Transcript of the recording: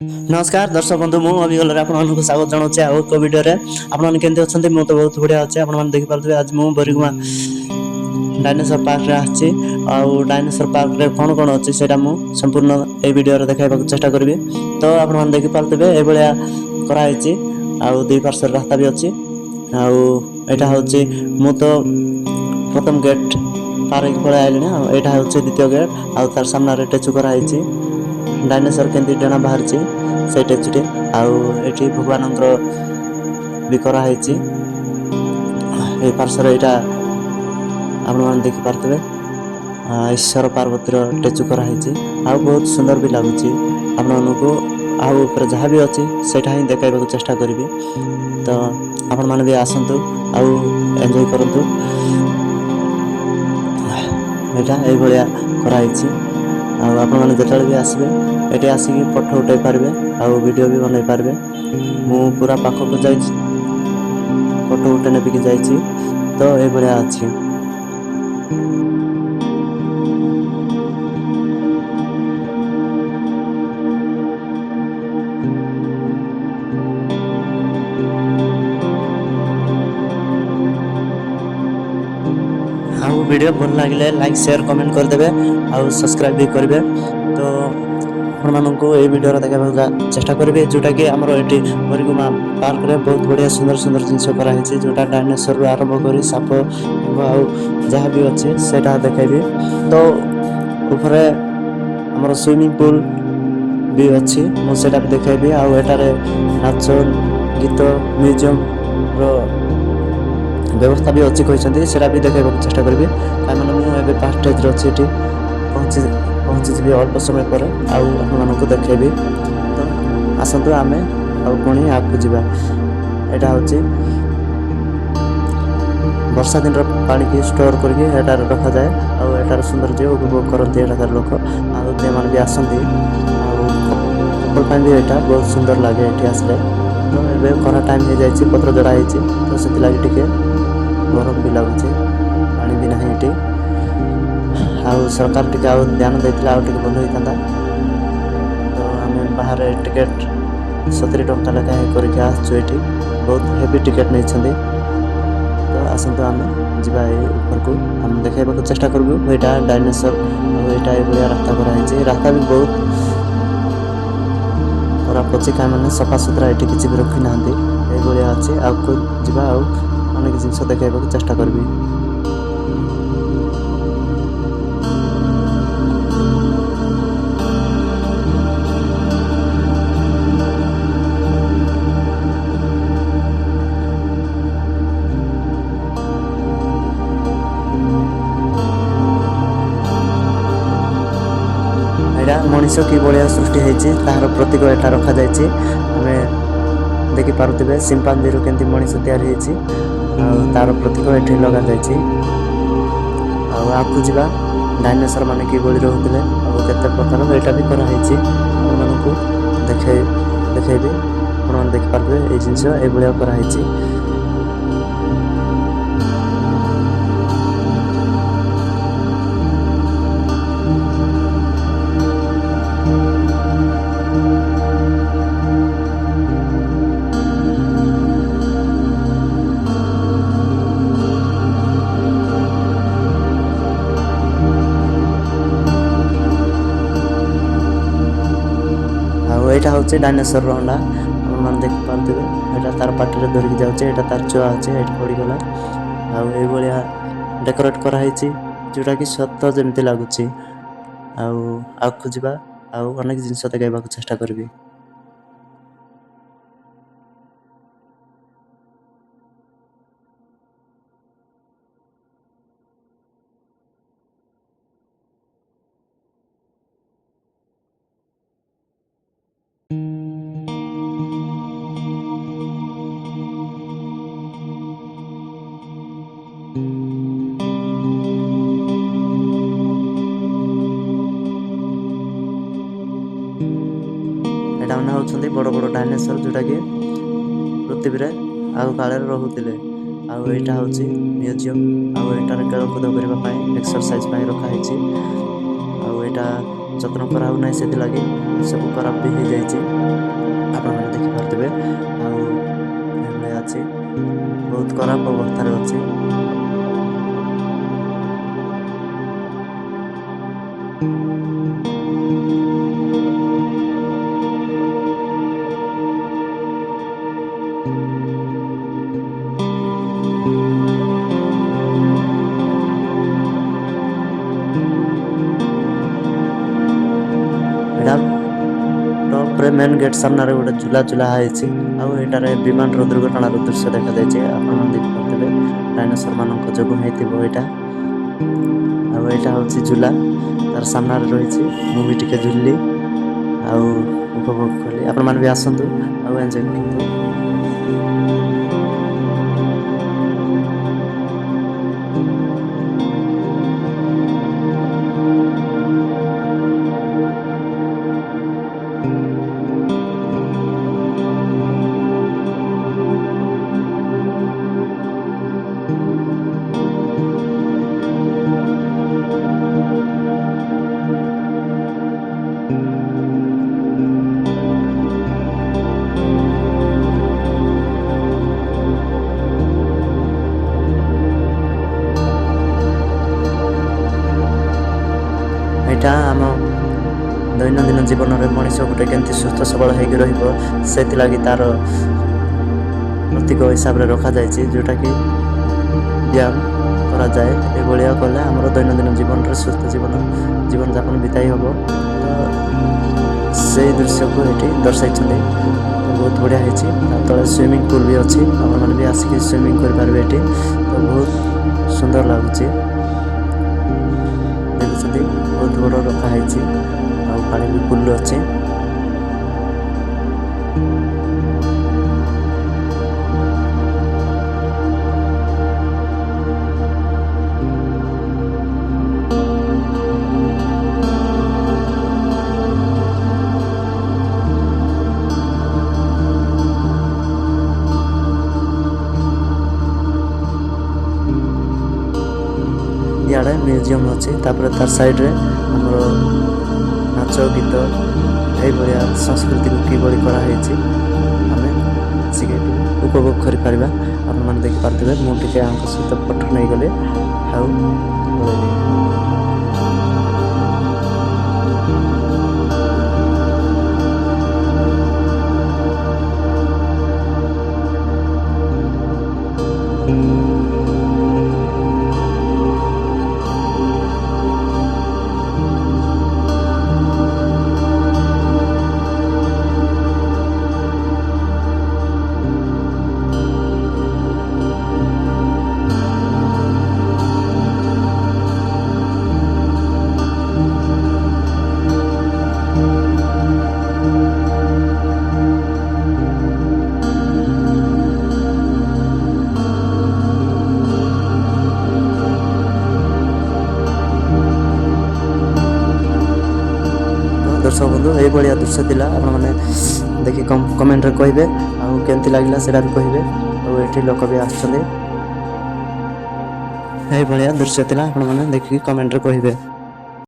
नमस्कार दर्शक बंधु मु अभिगल आपको स्वागत जनाऊे आउ एक वीडियो आपमैंने अच्छा मुझे बहुत बढ़िया अच्छे आप देखिपे आज मुझे बरिगुमा डायनासोर पार्क रे आछि आउ डायनासोर पार्क रे कौन कौन अच्छी से संपूर्ण ए वीडियो देखा चेष्टा करी तो आप देखिपे ये कराई आउ दुई पार्श्व रास्ता भी अच्छी आउ यहाँ हूँ मु तो प्रथम गेट पार हो पलि आइली यहाँ हूँ द्वितीय गेट आउ तार सामने टेचु कराई डायनासोर केंती डेणा बाहर से टेचुटी आउटी भगवान भी कराई पार्श्वर यहाँ आपण देखिपे ईश्वर पार्वती टेचु कराई आ बहुत सुंदर भी लगुच आपको आउ जहाँ भी अच्छी से देखा चेष्टा करी तो आपण मैंने भी आसतु आउ एंजॉय करतु यहाँ ये कराई आपने जो भी आसबे ये आसिक फोटो उठाई पारे आउ वीडियो भी बनई पारे मु पूरा पाखक जा फोटो उठे नेबिक जा तो ये अच्छी वीडियो भल लगे लाइक शेयर कमेंट करदे आउ सब्सक्राइब भी करेंगे तो आपको ये वीडियो देखा चेष्टा करेंगे जोटा कि आमर ये बरिगुमा पार्क रे बहुत बढ़िया सुंदर सुंदर जिनस कराई जोटा डायनासोर आरंभ कर साप आउ जहाँ भी अच्छे से देखेबी तो ऊपर आमर स्विमिंग पूल भी अच्छी मुझे भी देखेबी आउे नाच गीत म्यूजियम व्यवस्था भी अच्छी कहते से भी देखा चेष्टा करी कहीं मुझे फास्ट स्टेज अच्छी पहुँची अल्प समय पर आपको देखेबी तो आसतु आम पुणी आगे जावा यहाँ हूँ वर्षा दिन पानी की स्टोर करके रखा जाए आर सौंदर्य उपभोग करते लोक आने भी आसती भी यहाँ बहुत सुंदर लगे ये आसले तो ये खरा टाइम हो जाए पत्र जड़ा तो से लगे टे गरम भी लगुच पानी भी ना ये आउ सरकार टे आउ ध्यान देते बंद होता तो आम बाहर टिकेट 70 टंका लेखाएं करके आसचु बहुत हेवी टिकेट नहीं तो आसतु आम जा ऊपर को आम देखा चेष्टा करूँ यहाँ डायनासोर यहाँ ये रास्ता कराई रास्ता भी बहुत खराब अच्छे कहीं सफा सुतरा ये किसी भी रखी ना ये अच्छे आगे जा अनेक जिनस देखा चेष्टा करी मनीष की भाया सृष्टि होती तार प्रतीक यहाँ रखा जाए आम देखिपे सिंपांजी रू केमती मनीष तैयारी तार प्रतीक ये लग जाए आगू जा डायनासोर मान कि रोते केते प्रकार यहाँ भी कराई आपको देखी आप देखिपारे ये जिनस ये कराई यहाँ हूँ डायनासोर अंडा आप देखिपे यहाँ तार पार्टी धरिकी जाऊे तार चुआ अच्छे ये पड़गला आया डेकोरेट कराई जोटा कि सत जमी लगुच आगू जा अनेक जिनस देखा चेष्टा करी यहाँ हूँ बड़ बड़ डायनासोर जोटा कि पृथ्वी आग काल रोते आईटा हूँ म्यूजियम आठ खेलकूद करने एक्सरसाइज रखाई आईटा ଯତ୍ନ କରାହେଉନାହିଁ, ସେଥିଲାଗି ସବୁ ଖରାପ ବି ହେଇଯାଇଛି। ଆପଣମାନେ ଦେଖିପାରୁଥିବେ। ଆଉ ଏଭଳିଆ ଅଛି, ବହୁତ ଖରାପ ଅବସ୍ଥାରେ ଅଛି। ଏଇଟା ଟପ୍ରେ ମେନ୍ ଗେଟ୍ ସାମ୍ନାରେ ଗୋଟେ ଝୁଲା ହେଇଛି। ଆଉ ଏଇଟାରେ ବିମାନର ଦୁର୍ଘଟଣାର ଦୃଶ୍ୟ ଦେଖାଯାଇଛି। ଆପଣମାନେ ଦେଖିପାରୁଥିବେ, ଡାଇନୋସର ମାନଙ୍କ ଯୋଗୁଁ ହେଇଥିବ ଏଇଟା। ଆଉ ଏଇଟା ହେଉଛି ଝୁଲା, ତାର ସାମ୍ନାରେ ରହିଛି। ମୁଁ ବି ଟିକେ ଝୁଲିଲି ଆଉ ଉପଭୋଗ କଲି। ଆପଣମାନେ ବି ଆସନ୍ତୁ ଆଉ ଏନ୍ଜୟ କରନ୍ତୁ। ଏଇଟା ଆମ ଦୈନନ୍ଦିନ ଜୀବନରେ ମଣିଷ ଗୋଟେ କେମିତି ସୁସ୍ଥ ସବଳ ହେଇକି ରହିବ, ସେଥିଲାଗି ତାର ପ୍ରତୀକ ହିସାବରେ ରଖାଯାଇଛି, ଯେଉଁଟାକି ବ୍ୟାୟାମ କରାଯାଏ। ଏଭଳିଆ କଲେ ଆମର ଦୈନନ୍ଦିନ ଜୀବନରେ ସୁସ୍ଥ ଜୀବନଯାପନ ବିତାଇ ହେବ। ତ ସେଇ ଦୃଶ୍ୟକୁ ଏଠି ଦର୍ଶାଇଛନ୍ତି। ତ ବହୁତ ବଢ଼ିଆ ହେଇଛି। ତା ତଳେ ସୁଇମିଂ ପୁଲ୍ ବି ଅଛି, ଆପଣମାନେ ବି ଆସିକି ସୁଇମିଂ କରିପାରିବେ ଏଠି। ତ ବହୁତ ସୁନ୍ଦର ଲାଗୁଛି। ଦେଖୁଛନ୍ତି, ବହୁତ ବଡ଼ ରଖା ହେଇଛି ଆଉ ପାଣି ବି ଫୁଲ ଅଛି। ଇଆଡ଼େ ମ୍ୟୁଜିୟମ୍ ଅଛି, ତାପରେ ତାର ସାଇଡ଼ରେ ଆମର ନାଚ ଗୀତ ଏଇଭଳିଆ ସଂସ୍କୃତିକୁ କିଭଳି କରାହେଇଛି ଆମେ ଆସିକି ଏଠି ଉପଭୋଗ କରିପାରିବା। ଆପଣମାନେ ଦେଖିପାରୁଥିବେ, ମୁଁ ଟିକେ ଆଙ୍କ ସହିତ ଫଟୋ ନେଇଗଲି ଆଉ ପଳେଇଲି। ଦର୍ଶକ ବନ୍ଧୁ, ଏଇଭଳିଆ ଦୃଶ୍ୟ ଥିଲା। ଆପଣମାନେ ଦେଖି କମେଣ୍ଟରେ କହିବେ ଆଉ କେମିତି ଲାଗିଲା ସେଇଟା ବି କହିବେ। ଆଉ ଏଠି ଲୋକ ବି ଆସିଛନ୍ତି। ଏଇଭଳିଆ ଦୃଶ୍ୟ ଥିଲା, ଆପଣମାନେ ଦେଖିକି କମେଣ୍ଟରେ କହିବେ।